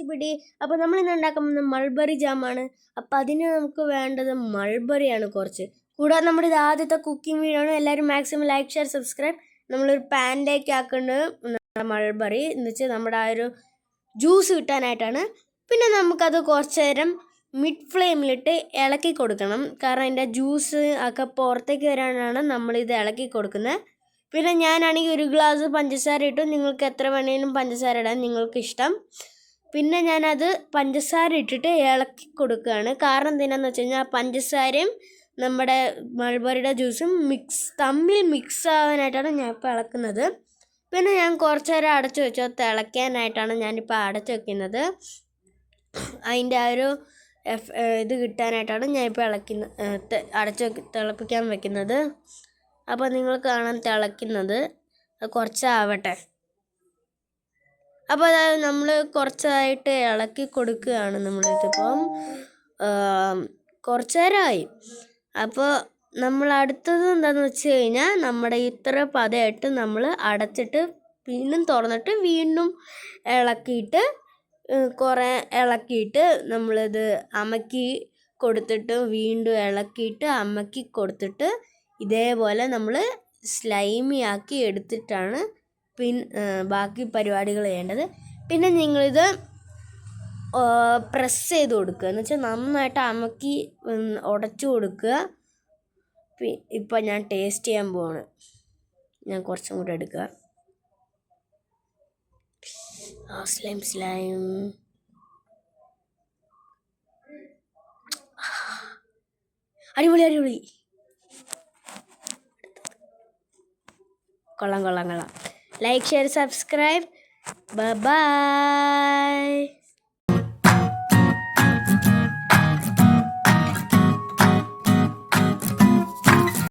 പിടി. അപ്പോൾ നമ്മൾ ഇന്ന് ഉണ്ടാക്കുന്നത് മൾബറി ജാമാണ്. അപ്പോൾ അതിന് നമുക്ക് വേണ്ടത് മൾബറിയാണ് കുറച്ച്. കൂടാതെ നമ്മുടെ ഇത് ആദ്യത്തെ കുക്കിംഗ് വീഡിയോ ആണ്. എല്ലാവരും മാക്സിമം ലൈക്ക് ഷെയർ സബ്സ്ക്രൈബ്. നമ്മളൊരു പാനിലേക്ക് ആക്കേണ്ടത് മൾബറി എന്ന് വെച്ചാൽ നമ്മുടെ ആ ഒരു ജ്യൂസ് കിട്ടാനായിട്ടാണ്. പിന്നെ നമുക്കത് കുറച്ച് നേരം മിഡ് ഫ്ലെയിമിലിട്ട് ഇളക്കി കൊടുക്കണം. കാരണം അതിൻ്റെ ജ്യൂസ് ഒക്കെ പുറത്തേക്ക് വരാനാണ് നമ്മളിത് ഇളക്കി കൊടുക്കുന്നത്. പിന്നെ ഞാനാണെങ്കിൽ 1 ഗ്ലാസ് പഞ്ചസാര ഇട്ടു. നിങ്ങൾക്ക് എത്ര വേണേലും പഞ്ചസാര ഇടാൻ നിങ്ങൾക്ക് ഇഷ്ടം. പിന്നെ ഞാനത് പഞ്ചസാര ഇട്ടിട്ട് ഇളക്കി കൊടുക്കുകയാണ്. കാരണം എന്തിനാന്ന് വെച്ച് കഴിഞ്ഞാൽ പഞ്ചസാരയും നമ്മുടെ മൾബറിയുടെ ജ്യൂസും തമ്മിൽ മിക്സ് ആവാനായിട്ടാണ് ഞാൻ ഇപ്പോൾ ഇളക്കുന്നത്. പിന്നെ ഞാൻ കുറച്ച് നേരം അടച്ചു വെച്ചോ, തിളയ്ക്കാനായിട്ടാണ് ഞാനിപ്പോൾ അടച്ചു വെക്കുന്നത്. അതിൻ്റെ ആ ഒരു ഇത് കിട്ടാനായിട്ടാണ് ഞാനിപ്പോൾ തിളപ്പിക്കാൻ വെക്കുന്നത്. അപ്പോൾ നിങ്ങൾ കാണാൻ തിളയ്ക്കുന്നത് കുറച്ചാവട്ടെ. അപ്പോൾ അതായത് നമ്മൾ കുറച്ചായിട്ട് ഇളക്കി കൊടുക്കുകയാണ്. നമ്മളിതിപ്പം കുറച്ച് നേരമായി. അപ്പോൾ നമ്മൾ അടുത്തത് എന്താണെന്ന് വെച്ച് കഴിഞ്ഞാൽ നമ്മുടെ ഇത്ര പതയായിട്ട് നമ്മൾ അടച്ചിട്ട് വീണ്ടും തുറന്നിട്ട് വീണ്ടും ഇളക്കിയിട്ട് കുറേ ഇളക്കിയിട്ട് നമ്മളിത് അമക്കി കൊടുത്തിട്ട് വീണ്ടും ഇളക്കിയിട്ട് അമക്കി കൊടുത്തിട്ട് ഇതേപോലെ നമ്മൾ സ്ലൈമി ആക്കി എടുത്തിട്ടാണ് ബാക്കി പരിപാടികൾ ചെയ്യേണ്ടത്. പിന്നെ നിങ്ങളിത് പ്രസ് ചെയ്ത് കൊടുക്കുക എന്ന് വെച്ചാൽ നന്നായിട്ട് അമക്കി ഉടച്ചു കൊടുക്കുക. ഇപ്പം ഞാൻ ടേസ്റ്റ് ചെയ്യാൻ പോവാണ്. ഞാൻ കുറച്ചും കൂടെ എടുക്കുക. സ്ലൈം അടിപൊളി. കൊള്ളാം. Like share subscribe. ബൈ.